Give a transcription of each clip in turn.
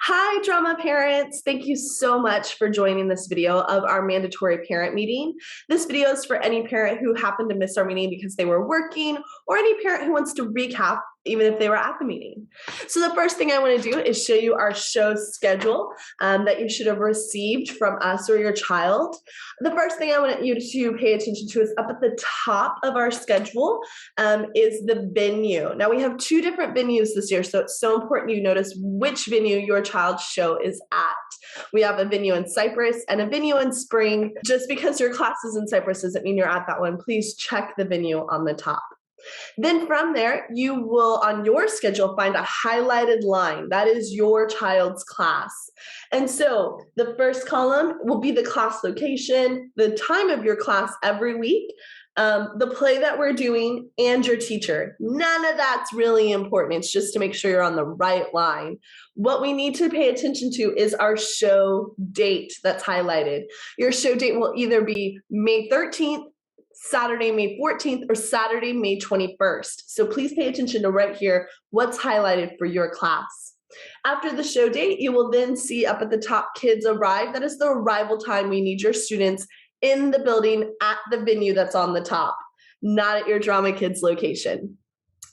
Hi, drama parents. Thank you so much for joining this video of our mandatory parent meeting. This video is for any parent who happened to miss our meeting because they were working, or any parent who wants to recap even if they were at the meeting. So the first thing I want to do is show you our show schedule that you should have received from us or your child. The first thing I want you to pay attention to is up at the top of our schedule is the venue. Now we have two different venues this year, so it's so important you notice which venue your child's show is at. We have a venue in Cypress and a venue in Spring. Just because your class is in Cypress doesn't mean you're at that one. Please check the venue on the top. Then from there, you will, on your schedule, find a highlighted line. That is your child's class. And so the first column will be the class location, the time of your class every week, the play that we're doing, and your teacher. None of that's really important. It's just to make sure you're on the right line. What we need to pay attention to is our show date that's highlighted. Your show date will either be May 13th, Saturday, May 14th, or Saturday, May 21st. So please pay attention to right here what's highlighted for your class. After the show date, you will then see up at the top, kids arrive. That is the arrival time we need your students in the building at the venue that's on the top, not at your Drama Kids location.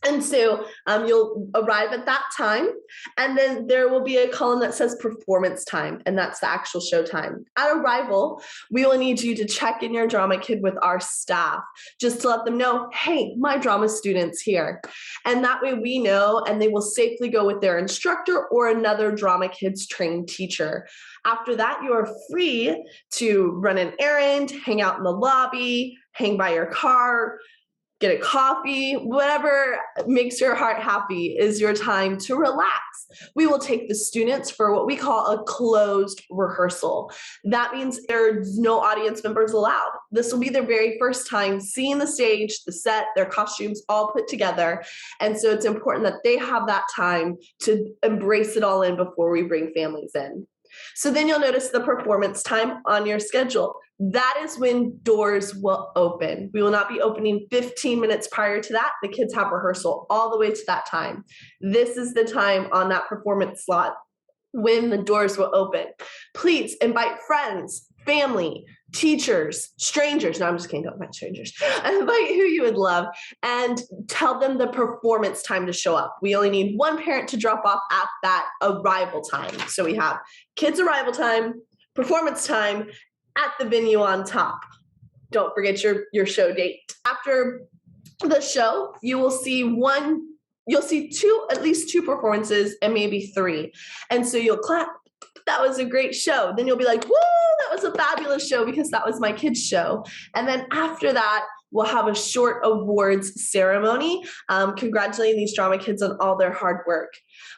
And so you'll arrive at that time, and then there will be a column that says performance time, and that's the actual show time. At arrival, we will need you to check in your drama kid with our staff, just to let them know, hey, my drama student's here. And that way we know, and they will safely go with their instructor or another Drama Kids trained teacher. After that, you are free to run an errand, hang out in the lobby, hang by your car, get a coffee, whatever makes your heart happy is your time to relax. We will take the students for what we call a closed rehearsal. That means there's no audience members allowed. This will be their very first time seeing the stage, the set, their costumes all put together. And so it's important that they have that time to embrace it all in before we bring families in. So then you'll notice the performance time on your schedule. That is when doors will open. We will not be opening 15 minutes prior to that. The kids have rehearsal all the way to that time. This is the time on that performance slot when the doors will open. Please invite friends, family, teachers, strangers. No, I'm just kidding, don't invite strangers. Invite who you would love and tell them the performance time to show up. We only need one parent to drop off at that arrival time. So we have kids' arrival time, performance time, at the venue on top. Don't forget your show date. After the show, you will see at least two performances and maybe three. And so you'll clap. That was a great show. Then you'll be like, woo, that was a fabulous show because that was my kids' show. And then after that, we'll have a short awards ceremony, congratulating these drama kids on all their hard work.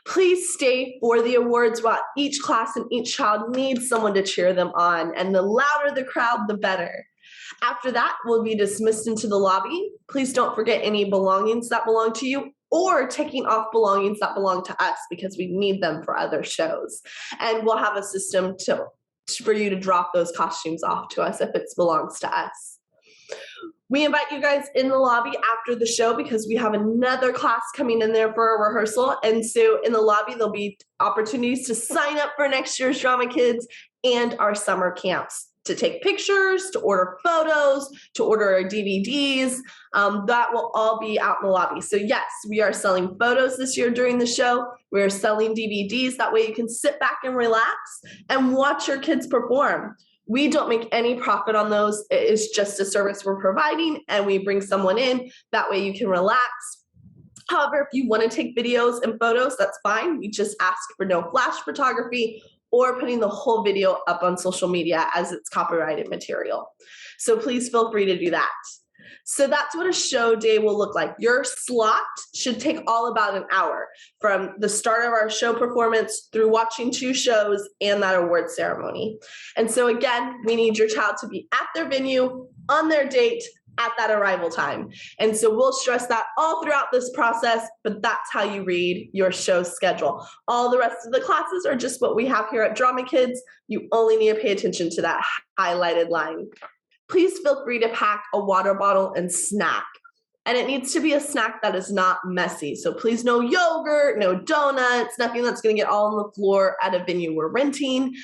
Please stay for the awards while each class and each child needs someone to cheer them on. And the louder the crowd, the better. After that, we'll be dismissed into the lobby. Please don't forget any belongings that belong to you, or taking off belongings that belong to us because we need them for other shows. And we'll have a system for you to drop those costumes off to us if it belongs to us. We invite you guys in the lobby after the show because we have another class coming in there for a rehearsal. And so in the lobby, there'll be opportunities to sign up for next year's Drama Kids and our summer camps, to take pictures, to order photos, to order our DVDs. That will all be out in the lobby. So yes, we are selling photos this year during the show. We're selling DVDs. That way you can sit back and relax and watch your kids perform. We don't make any profit on those. It is just a service we're providing, and we bring someone in. That way you can relax. However, if you want to take videos and photos, that's fine. We just ask for no flash photography or putting the whole video up on social media as it's copyrighted material. So please feel free to do that. So that's what a show day will look like. Your slot should take all about an hour from the start of our show performance through watching two shows and that award ceremony. And so again, we need your child to be at their venue on their date at that arrival time. And so we'll stress that all throughout this process, but that's how you read your show schedule. All the rest of the classes are just what we have here at Drama Kids. You only need to pay attention to that highlighted line. Please feel free to pack a water bottle and snack. And it needs to be a snack that is not messy. So please no yogurt, no donuts, nothing that's gonna get all on the floor at a venue we're renting.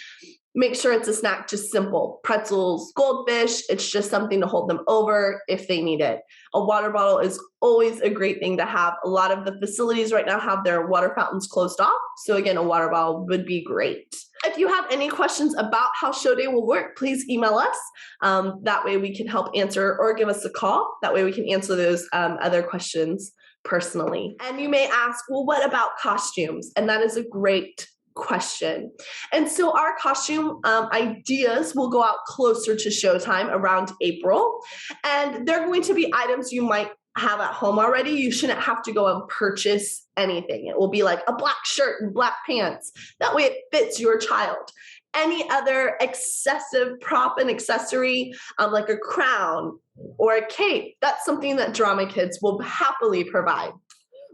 Make sure it's a snack, just simple. Pretzels, goldfish, it's just something to hold them over if they need it. A water bottle is always a great thing to have. A lot of the facilities right now have their water fountains closed off. So again, a water bottle would be great. If you have any questions about how show day will work, please email us. That way we can help answer, or give us a call. That way we can answer those other questions personally. And you may ask, well, what about costumes? And that is a great question. And so our costume ideas will go out closer to showtime around April. And they're going to be items you might have at home already. You shouldn't have to go and purchase anything. It will be like a black shirt and black pants. That way it fits your child. Any other excessive prop and accessory, like a crown or a cape, that's something that Drama Kids will happily provide.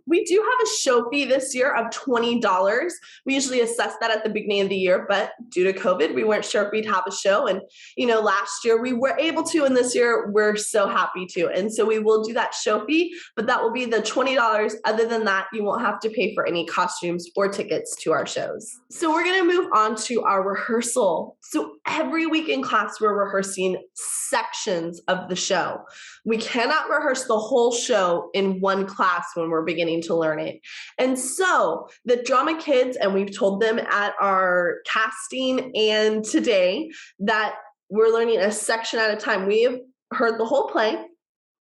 We do have a show fee this year of $20. We usually assess that at the beginning of the year, but due to COVID, we weren't sure if we'd have a show. And, last year we were able to, and this year we're so happy to. And so we will do that show fee, but that will be the $20. Other than that, you won't have to pay for any costumes or tickets to our shows. So we're going to move on to our rehearsal. So every week in class, we're rehearsing sections of the show. We cannot rehearse the whole show in one class when we're beginning to learn it. And so the Drama Kids, and we've told them at our casting and today, that we're learning a section at a time. We have heard the whole play.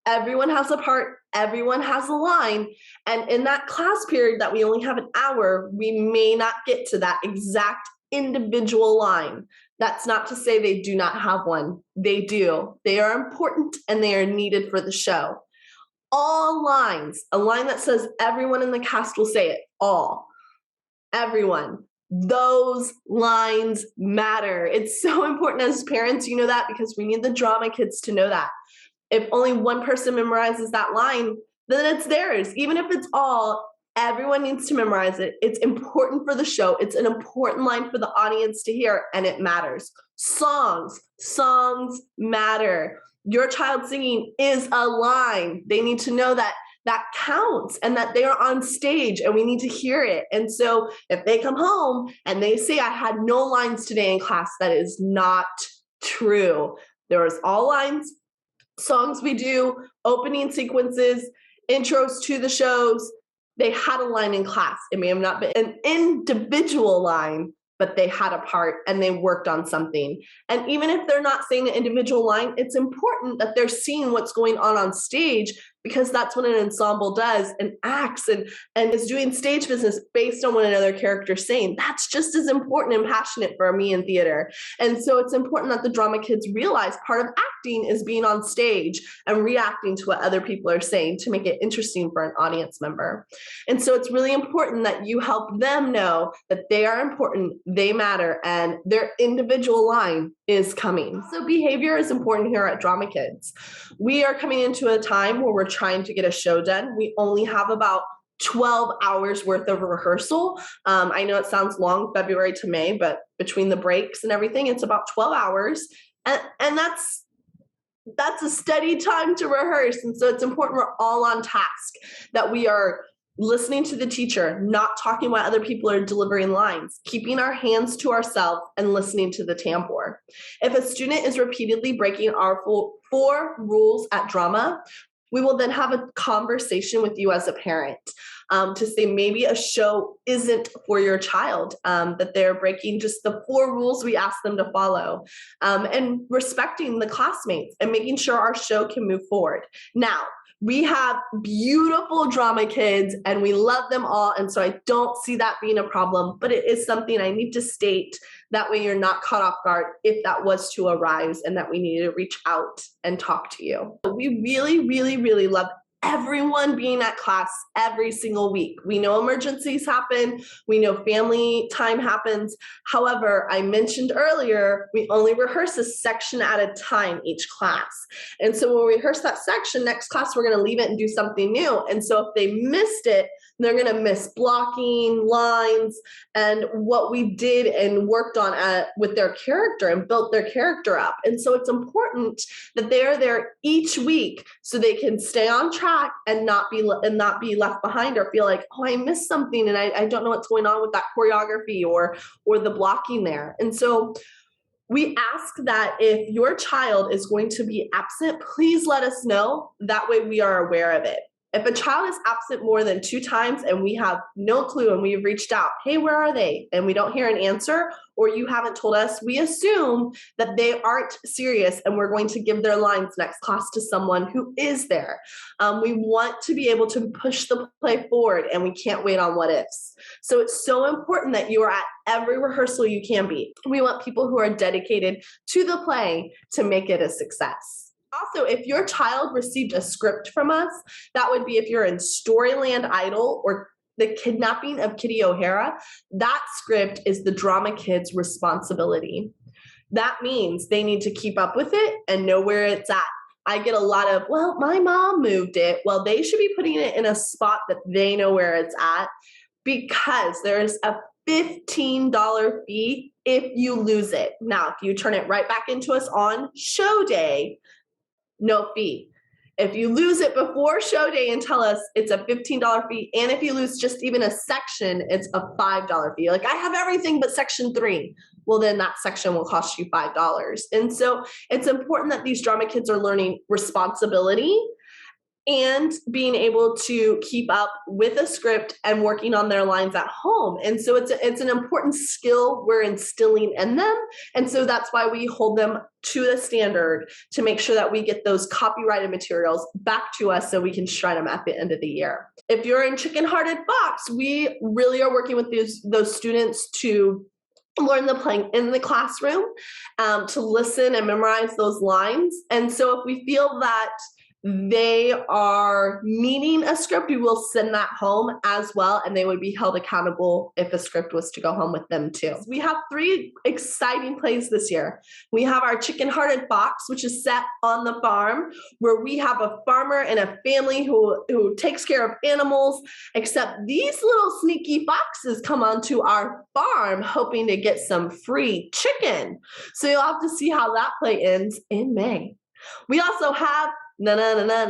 Everyone has a part, everyone has a line. And in that class period that we only have an hour, we may not get to that exact individual line. That's not to say they do not have one. They do. They are important and they are needed for the show. All lines, a line that says everyone in the cast will say it, all, everyone. Those lines matter. It's so important as parents, you know that, because we need the Drama Kids to know that. If only one person memorizes that line, then it's theirs. Even if it's all, everyone needs to memorize it. It's important for the show. It's an important line for the audience to hear, and it matters. Songs matter. Your child singing is a line. They need to know that that counts and that they are on stage and we need to hear it. And so if they come home and they say, I had no lines today in class, that is not true. There was all lines. Songs we do, opening sequences, intros to the shows, they had a line in class. It may have not been an individual line, but they had a part and they worked on something. And even if they're not saying an individual line, it's important that they're seeing what's going on stage, because that's what an ensemble does and acts and is doing stage business based on what another character is saying. That's just as important and passionate for me in theater. And so it's important that the Drama Kids realize part of acting is being on stage and reacting to what other people are saying to make it interesting for an audience member. And so it's really important that you help them know that they are important, they matter, and their individual line is coming. So behavior is important here at Drama Kids. We are coming into a time where we're trying to get a show done. We only have about 12 hours worth of rehearsal. I know it sounds long, February to May, but between the breaks and everything, it's about 12 hours. And that's a steady time to rehearse. And so it's important we're all on task, that we are listening to the teacher, not talking while other people are delivering lines, keeping our hands to ourselves and listening to the tambour. If a student is repeatedly breaking our 4 rules at drama, we will then have a conversation with you as a parent to say maybe a show isn't for your child, that they're breaking just the 4 rules we ask them to follow, and respecting the classmates and making sure our show can move forward. Now, we have beautiful Drama Kids and we love them all. And so I don't see that being a problem, but it is something I need to state. That way you're not caught off guard if that was to arise and that we need to reach out and talk to you. We really, really, really love everyone being at class every single week. We know emergencies happen. We know family time happens. However, I mentioned earlier, we only rehearse a section at a time each class. And so when we rehearse that section, next class, we're going to leave it and do something new. And so if they missed it, They're going to miss blocking, lines, and what we did and worked on with their character and built their character up. And so it's important that they're there each week so they can stay on track and not be left behind or feel like, oh, I missed something and I don't know what's going on with that choreography or the blocking there. And so we ask that if your child is going to be absent, please let us know. That way we are aware of it. If a child is absent more than 2 times and we have no clue and we've reached out, hey, where are they? And we don't hear an answer, or you haven't told us, we assume that they aren't serious and we're going to give their lines next class to someone who is there. We want to be able to push the play forward and we can't wait on what ifs. So it's so important that you are at every rehearsal you can be. We want people who are dedicated to the play to make it a success. Also, if your child received a script from us, that would be if you're in Storyland Idol or The Kidnapping of Kitty O'Hara, that script is the drama kids' responsibility. That means they need to keep up with it and know where it's at. I get a lot of, well, my mom moved it. Well, they should be putting it in a spot that they know where it's at, because there's a $15 fee if you lose it. Now, if you turn it right back into us on show day, no fee. If you lose it before show day and tell us, it's a $15 fee. And if you lose just even a section, it's a $5 fee. Like, I have everything but section 3. Well, then that section will cost you $5. And so it's important that these drama kids are learning responsibility and being able to keep up with a script and working on their lines at home. And so it's an important skill we're instilling in them. And so that's why we hold them to the standard to make sure that we get those copyrighted materials back to us so we can shred them at the end of the year. If you're in Chicken Hearted Fox, we really are working with those students to learn the playing in the classroom, to listen and memorize those lines. And so if we feel that they are needing a script, we will send that home as well, and they would be held accountable if a script was to go home with them too. We have 3 exciting plays this year. We have our Chicken Hearted Fox, which is set on the farm, where we have a farmer and a family who takes care of animals, except these little sneaky foxes come onto our farm hoping to get some free chicken. So you'll have to see how that play ends in May. We also have Storyland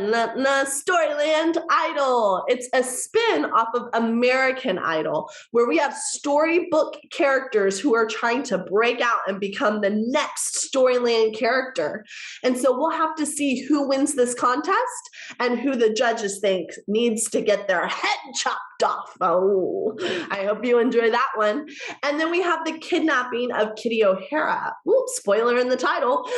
Idol. It's a spin off of American Idol, where we have storybook characters who are trying to break out and become the next Storyland character. And so we'll have to see who wins this contest and who the judges think needs to get their head chopped off. Oh, I hope you enjoy that one. And then we have The Kidnapping of Kitty O'Hara. Ooh, spoiler in the title.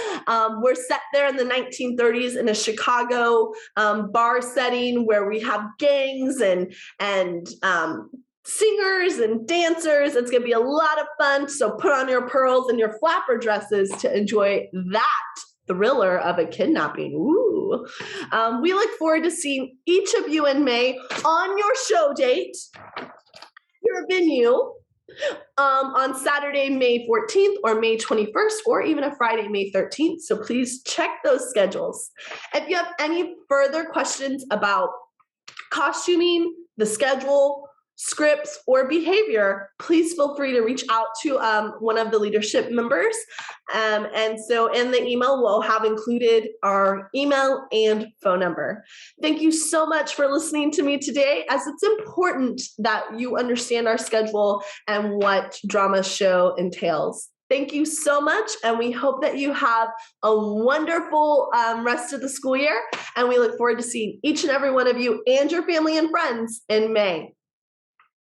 We're set there in the 1930s in a Chicago bar setting where we have gangs and singers and dancers. It's going to be a lot of fun. So put on your pearls and your flapper dresses to enjoy that thriller of a kidnapping. Ooh. We look forward to seeing each of you in May on your show date, your venue, on Saturday, May 14th or May 21st, or even a Friday, May 13th. So please check those schedules. If you have any further questions about costuming, the schedule, scripts, or behavior, please feel free to reach out to one of the leadership members. And so in the email, we'll have included our email and phone number. Thank you so much for listening to me today, as it's important that you understand our schedule and what drama show entails. Thank you so much, and we hope that you have a wonderful rest of the school year, and we look forward to seeing each and every one of you and your family and friends in May.